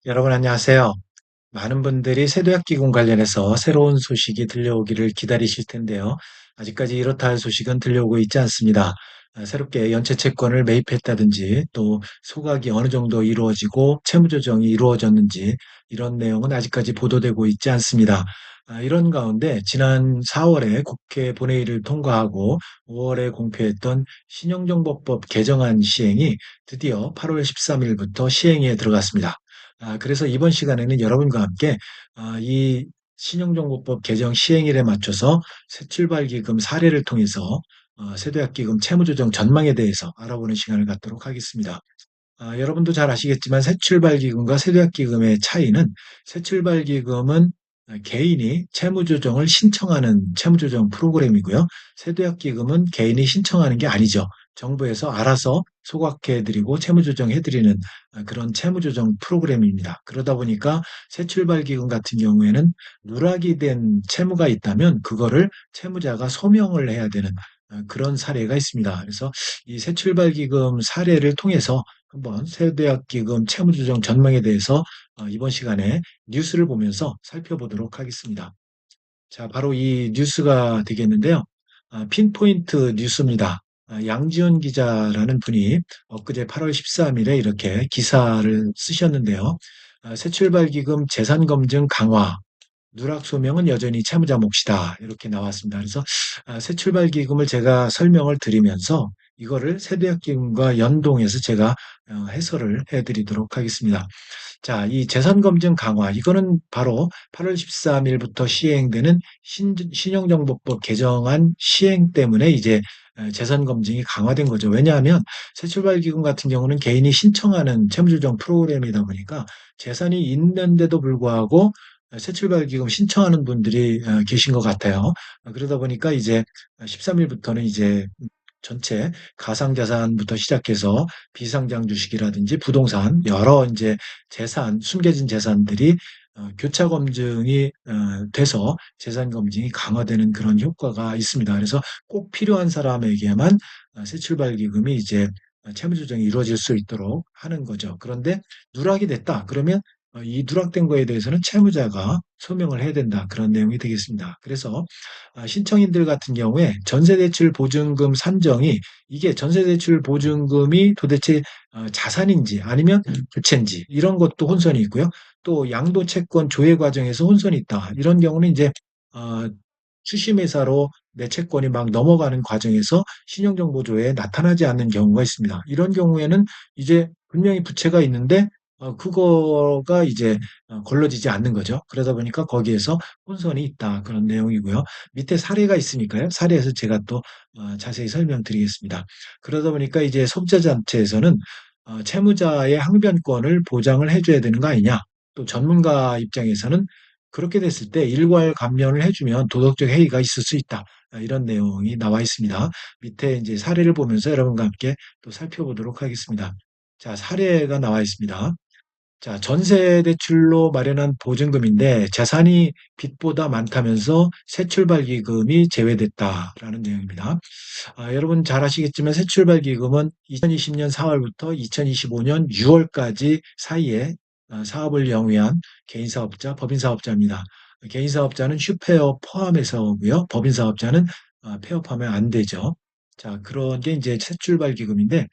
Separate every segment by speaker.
Speaker 1: 여러분 안녕하세요. 많은 분들이 세도약기금 관련해서 새로운 소식이 들려오기를 기다리실 텐데요. 아직까지 이렇다 할 소식은 들려오고 있지 않습니다. 새롭게 연체채권을 매입했다든지 또 소각이 어느 정도 이루어지고 채무조정이 이루어졌는지 이런 내용은 아직까지 보도되고 있지 않습니다. 이런 가운데 지난 4월에 국회 본회의를 통과하고 5월에 공표했던 신용정보법 개정안 시행이 드디어 8월 13일부터 시행에 들어갔습니다. 그래서 이번 시간에는 여러분과 함께 이 신용정보법 개정 시행일에 맞춰서 새출발기금 사례를 통해서 세도약기금 채무조정 전망에 대해서 알아보는 시간을 갖도록 하겠습니다. 여러분도 잘 아시겠지만 새출발기금과 세도약기금의 차이는 새출발기금은 개인이 채무조정을 신청하는 채무조정 프로그램이고요. 세도약기금은 개인이 신청하는 게 아니죠. 정부에서 알아서 소각해드리고 채무조정해드리는 그런 채무조정 프로그램입니다. 그러다 보니까 새출발기금 같은 경우에는 누락이 된 채무가 있다면 그거를 채무자가 소명을 해야 되는 그런 사례가 있습니다. 그래서 이 새출발기금 사례를 통해서 한번 세대학기금 채무조정 전망에 대해서 이번 시간에 뉴스를 보면서 살펴보도록 하겠습니다. 자, 바로 이 뉴스가 되겠는데요. 핀포인트 뉴스입니다. 양지훈 기자라는 분이 엊그제 8월 13일에 이렇게 기사를 쓰셨는데요. 새출발기금 재산검증 강화, 누락 소명은 여전히 채무자 몫이다. 이렇게 나왔습니다. 그래서 새출발기금을 제가 설명을 드리면서 이거를 세대학기금과 연동해서 제가 해설을 해드리도록 하겠습니다. 자, 이 재산검증 강화, 이거는 바로 8월 13일부터 시행되는 신용정보법 개정안 시행 때문에 이제 재산검증이 강화된 거죠. 왜냐하면 새출발기금 같은 경우는 개인이 신청하는 채무조정 프로그램이다 보니까 재산이 있는데도 불구하고 새출발기금 신청하는 분들이 계신 것 같아요. 그러다 보니까 이제 13일부터는 이제 전체 가상자산부터 시작해서 비상장 주식이라든지 부동산 여러 이제 재산, 숨겨진 재산들이 교차 검증이 돼서 재산 검증이 강화되는 그런 효과가 있습니다. 그래서 꼭 필요한 사람에게만 새출발기금이 이제 채무 조정이 이루어질 수 있도록 하는 거죠. 그런데 누락이 됐다. 그러면 이 누락된 거에 대해서는 채무자가 소명을 해야 된다. 그런 내용이 되겠습니다. 그래서 신청인들 같은 경우에 전세대출 보증금 산정이 이게 전세대출 보증금이 도대체 자산인지 아니면 부채인지 이런 것도 혼선이 있고요. 또 양도채권 조회 과정에서 혼선이 있다. 이런 경우는 이제 어, 추심회사로 내 채권이 막 넘어가는 과정에서 신용정보조회에 나타나지 않는 경우가 있습니다. 이런 경우에는 이제 분명히 부채가 있는데 그거가 이제 걸러지지 않는 거죠. 그러다 보니까 거기에서 혼선이 있다. 그런 내용이고요. 밑에 사례가 있으니까요. 사례에서 제가 또 자세히 설명드리겠습니다. 그러다 보니까 이제 소비자단체에서는 채무자의 항변권을 보장을 해줘야 되는 거 아니냐. 또 전문가 입장에서는 그렇게 됐을 때 일괄 감면을 해주면 도덕적 해이가 있을 수 있다. 이런 내용이 나와 있습니다. 밑에 이제 사례를 보면서 여러분과 함께 또 살펴보도록 하겠습니다. 자, 사례가 나와 있습니다. 자, 전세 대출로 마련한 보증금인데 재산이 빚보다 많다면서 새출발기금이 제외됐다라는 내용입니다. 여러분 잘 아시겠지만 새출발기금은 2020년 4월부터 2025년 6월까지 사이에 사업을 영위한 개인사업자, 법인사업자입니다. 개인사업자는 슈페어 포함해서고요. 법인사업자는 폐업하면 안 되죠. 자, 그런 게 이제 새출발기금인데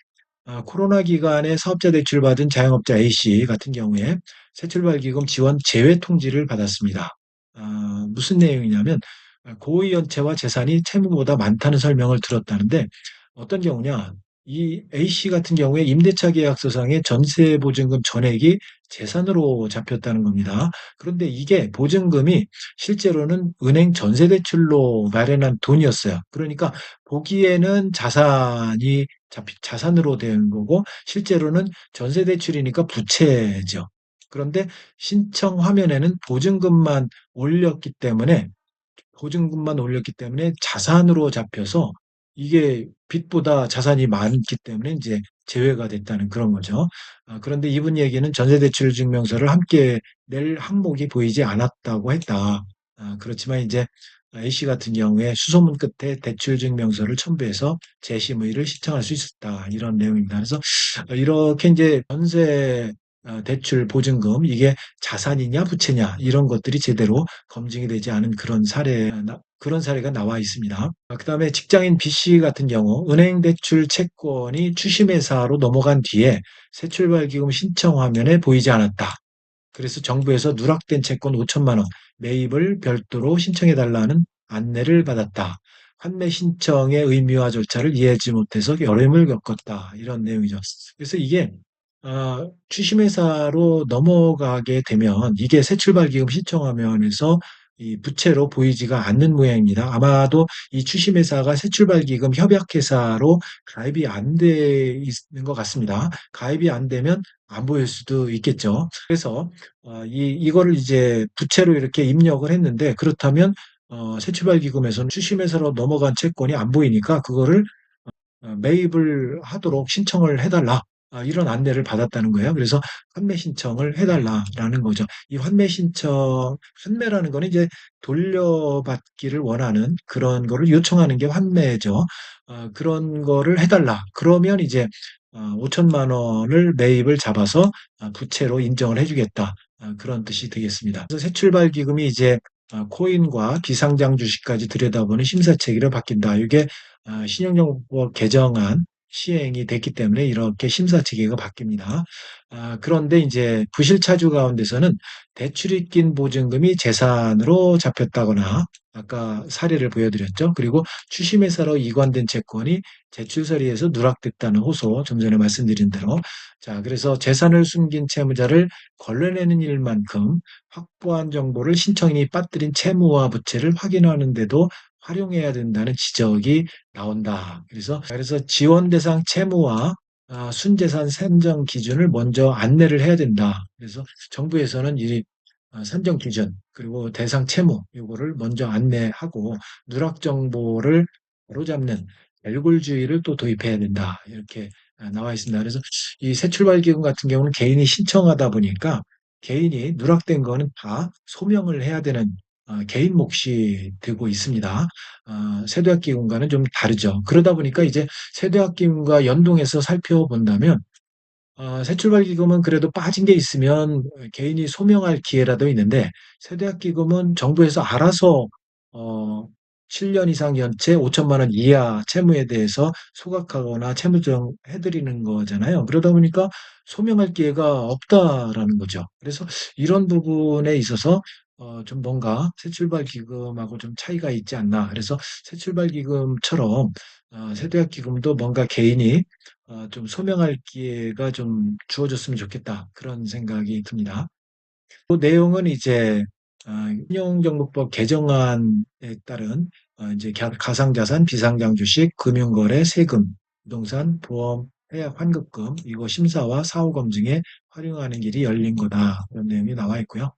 Speaker 1: 코로나 기간에 사업자 대출 받은 자영업자 A씨 같은 경우에 새출발기금 지원 제외 통지를 받았습니다. 무슨 내용이냐면 고의연체와 재산이 채무보다 많다는 설명을 들었다는데 어떤 경우냐? 이 A씨 같은 경우에 임대차 계약서상의 전세 보증금 전액이 재산으로 잡혔다는 겁니다. 그런데 이게 보증금이 실제로는 은행 전세 대출로 마련한 돈이었어요. 그러니까 보기에는 자산으로 된 거고 실제로는 전세 대출이니까 부채죠. 그런데 신청 화면에는 보증금만 올렸기 때문에 자산으로 잡혀서 이게 빚보다 자산이 많기 때문에 이제 제외가 됐다는 그런 거죠. 그런데 이분 얘기는 전세대출 증명서를 함께 낼 항목이 보이지 않았다고 했다. 그렇지만 이제 A씨 같은 경우에 수소문 끝에 대출 증명서를 첨부해서 재심의를 신청할 수 있었다. 이런 내용입니다. 그래서 이렇게 이제 전세 대출 보증금 이게 자산이냐 부채냐 이런 것들이 제대로 검증이 되지 않은 그런 사례가 나와 있습니다. 그다음에 직장인 B 씨 같은 경우 은행 대출 채권이 추심회사로 넘어간 뒤에 새출발기금 신청 화면에 보이지 않았다. 그래서 정부에서 누락된 채권 5천만 원 매입을 별도로 신청해 달라는 안내를 받았다. 환매 신청의 의미와 절차를 이해하지 못해서 어려움을 겪었다. 이런 내용이죠. 그래서 이게 추심회사로 넘어가게 되면 이게 새출발기금 신청화면에서 이 부채로 보이지가 않는 모양입니다. 아마도 이 추심회사가 새출발기금 협약회사로 가입이 안 돼 있는 것 같습니다. 가입이 안 되면 안 보일 수도 있겠죠. 그래서 이거를 이제 부채로 이렇게 입력을 했는데 그렇다면 새출발기금에서는 추심회사로 넘어간 채권이 안 보이니까 그거를 매입을 하도록 신청을 해달라. 이런 안내를 받았다는 거예요. 그래서 환매 신청을 해달라라는 거죠. 이 환매라는 거는 이제 돌려받기를 원하는 그런 거를 요청하는 게 환매죠. 그런 거를 해달라. 그러면 이제 5천만 원을 매입을 잡아서 부채로 인정을 해주겠다. 그런 뜻이 되겠습니다. 그래서 새출발 기금이 이제 코인과 비상장 주식까지 들여다보는 심사 체계로 바뀐다. 이게 신용정보법 개정안 시행이 됐기 때문에 이렇게 심사 체계가 바뀝니다. 그런데 이제 부실차주 가운데서는 대출이 낀 보증금이 재산으로 잡혔다거나 아까 사례를 보여드렸죠. 그리고 추심회사로 이관된 채권이 제출서리에서 누락됐다는 호소, 좀 전에 말씀드린 대로. 자, 그래서 재산을 숨긴 채무자를 걸러내는 일만큼 확보한 정보를 신청인이 빠뜨린 채무와 부채를 확인하는데도 활용해야 된다는 지적이 나온다. 그래서 지원 대상 채무와 순재산 산정 기준을 먼저 안내를 해야 된다. 그래서 정부에서는 이 산정 기준 그리고 대상 채무 요거를 먼저 안내하고 누락 정보를 바로잡는 발굴주의를 또 도입해야 된다. 이렇게 나와 있습니다. 그래서 이 새출발기금 같은 경우는 개인이 신청하다 보니까 개인이 누락된 거는 다 소명을 해야 되는 개인 몫이 되고 있습니다. 세도학기금과는 좀 다르죠. 그러다 보니까 이제 세도학기금과 연동해서 살펴본다면 새출발기금은 그래도 빠진 게 있으면 개인이 소명할 기회라도 있는데 세대학기금은 정부에서 알아서 어, 7년 이상 연체 5천만 원 이하 채무에 대해서 소각하거나 채무정 해드리는 거잖아요. 그러다 보니까 소명할 기회가 없다라는 거죠. 그래서 이런 부분에 있어서 좀 뭔가 새출발기금하고 좀 차이가 있지 않나. 그래서 새출발기금처럼 세대학기금도 뭔가 개인이 좀 소명할 기회가 좀 주어졌으면 좋겠다. 그런 생각이 듭니다. 그 내용은 이제 신용정보법 개정안에 따른 이제 가상자산, 비상장 주식, 금융거래, 세금, 부동산, 보험, 해약 환급금 이거 심사와 사후 검증에 활용하는 길이 열린 거다. 그런 내용이 나와 있고요.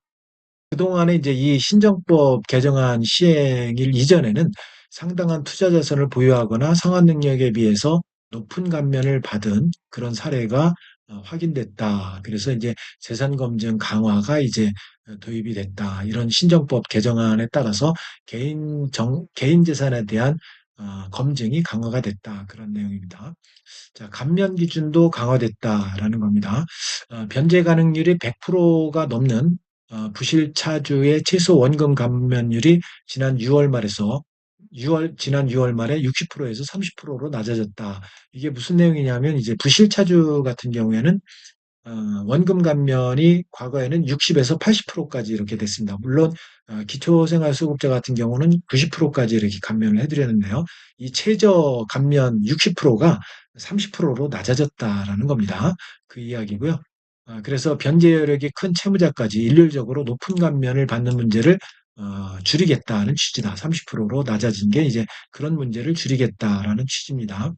Speaker 1: 그동안에 이제 이 신정법 개정안 시행일 이전에는 상당한 투자 자산을 보유하거나 상환 능력에 비해서 높은 감면을 받은 그런 사례가 확인됐다. 그래서 이제 재산 검증 강화가 이제 도입이 됐다. 이런 신정법 개정안에 따라서 개인 재산에 대한 검증이 강화가 됐다. 그런 내용입니다. 자, 감면 기준도 강화됐다라는 겁니다. 변제 가능률이 100%가 넘는 부실차주의 최소 원금 감면율이 지난 6월 말에 60%에서 30%로 낮아졌다. 이게 무슨 내용이냐면 이제 부실차주 같은 경우에는 원금 감면이 과거에는 60에서 80%까지 이렇게 됐습니다. 물론 기초생활수급자 같은 경우는 90%까지 이렇게 감면을 해드렸는데요. 이 최저 감면 60%가 30%로 낮아졌다라는 겁니다. 그 이야기고요. 그래서 변제 여력이 큰 채무자까지 일률적으로 높은 감면을 받는 문제를 줄이겠다는 취지다. 30%로 낮아진 게 이제 그런 문제를 줄이겠다라는 취지입니다.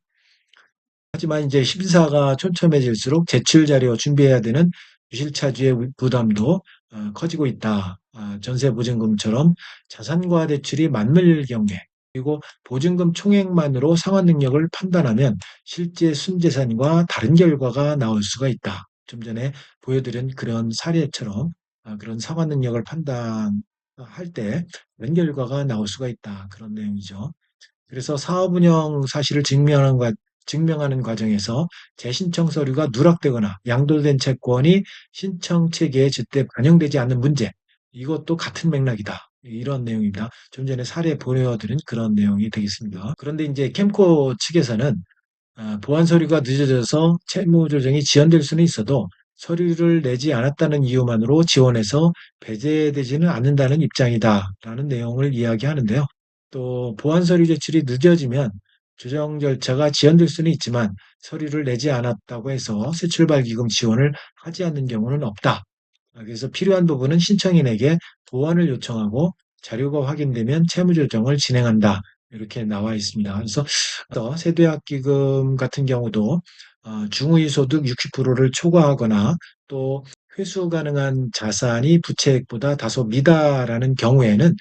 Speaker 1: 하지만 이제 심사가 촘촘해질수록 제출 자료 준비해야 되는 부실차주의 부담도 커지고 있다. 전세보증금처럼 자산과 대출이 맞물 경우에 그리고 보증금 총액만으로 상환 능력을 판단하면 실제 순재산과 다른 결과가 나올 수가 있다. 좀 전에 보여드린 그런 사례처럼 그런 상환 능력을 판단할 때 다른 결과가 나올 수가 있다. 그런 내용이죠. 그래서 사업 운영 사실을 증명하는 것 증명하는 과정에서 재신청 서류가 누락되거나 양도된 채권이 신청 체계에 제때 반영되지 않는 문제, 이것도 같은 맥락이다. 이런 내용입니다. 좀 전에 사례 보여드린 그런 내용이 되겠습니다. 그런데 이제 캠코 측에서는 보완 서류가 늦어져서 채무 조정이 지연될 수는 있어도 서류를 내지 않았다는 이유만으로 지원해서 배제되지는 않는다는 입장이다라는 내용을 이야기하는데요. 또 보완 서류 제출이 늦어지면 조정 절차가 지연될 수는 있지만 서류를 내지 않았다고 해서 새출발기금 지원을 하지 않는 경우는 없다. 그래서 필요한 부분은 신청인에게 보완을 요청하고 자료가 확인되면 채무 조정을 진행한다. 이렇게 나와 있습니다. 그래서 또 세도약기금 같은 경우도 중의 소득 60%를 초과하거나 또 회수 가능한 자산이 부채액보다 다소 미다라는 경우에는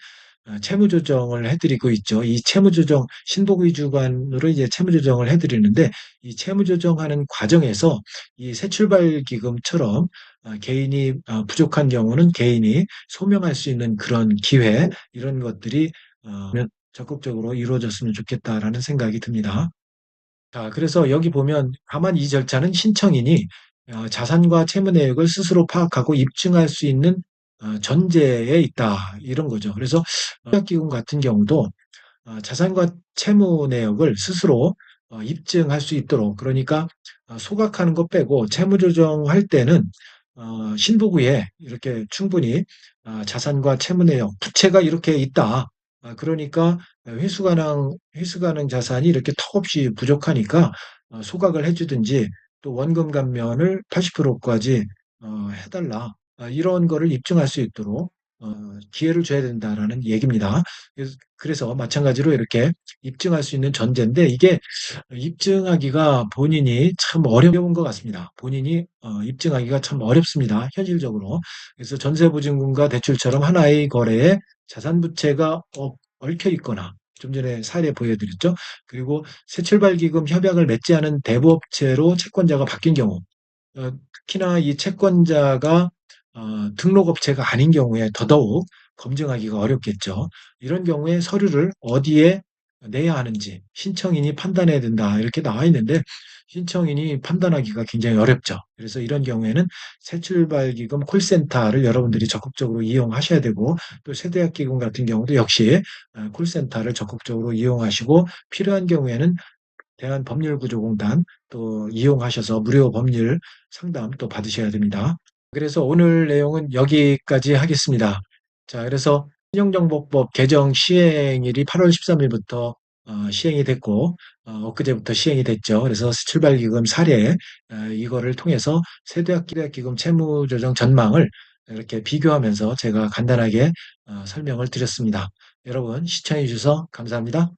Speaker 1: 채무 조정을 해드리고 있죠. 이 채무 조정 신복 위주관으로 이제 채무 조정을 해드리는데 이 채무 조정하는 과정에서 이 새출발 기금처럼 개인이 부족한 경우는 개인이 소명할 수 있는 그런 기회 이런 것들이 적극적으로 이루어졌으면 좋겠다라는 생각이 듭니다. 자, 그래서 여기 보면 다만 이 절차는 신청인이 자산과 채무 내역을 스스로 파악하고 입증할 수 있는 전제에 있다 이런 거죠. 그래서 기금 같은 경우도 자산과 채무 내역을 스스로 입증할 수 있도록 그러니까 소각하는 것 빼고 채무 조정할 때는 신보고에 이렇게 충분히 자산과 채무 내역, 부채가 이렇게 있다. 그러니까 회수 가능 자산이 이렇게 턱없이 부족하니까 소각을 해주든지 또 원금 감면을 80%까지 해달라. 이런 거를 입증할 수 있도록 기회를 줘야 된다라는 얘기입니다. 그래서 마찬가지로 이렇게 입증할 수 있는 전제인데 이게 입증하기가 본인이 참 어려운 것 같습니다. 본인이 입증하기가 참 어렵습니다. 현실적으로. 그래서 전세보증금과 대출처럼 하나의 거래에 자산 부채가 얽혀 있거나 좀 전에 사례 보여드렸죠. 그리고 새출발기금 협약을 맺지 않은 대부업체로 채권자가 바뀐 경우 특히나 이 채권자가 등록업체가 아닌 경우에 더더욱 검증하기가 어렵겠죠. 이런 경우에 서류를 어디에 내야 하는지 신청인이 판단해야 된다 이렇게 나와 있는데 신청인이 판단하기가 굉장히 어렵죠. 그래서 이런 경우에는 새출발기금 콜센터를 여러분들이 적극적으로 이용하셔야 되고 또 세대학기금 같은 경우도 역시 콜센터를 적극적으로 이용하시고 필요한 경우에는 대한법률구조공단 또 이용하셔서 무료 법률 상담 또 받으셔야 됩니다. 그래서 오늘 내용은 여기까지 하겠습니다. 자, 그래서 신용정보법 개정 시행일이 8월 13일부터 시행이 됐고 엊그제부터 시행이 됐죠. 그래서 출발기금 사례 이거를 통해서 세대학기금 채무조정 전망을 이렇게 비교하면서 제가 간단하게 설명을 드렸습니다. 여러분 시청해 주셔서 감사합니다.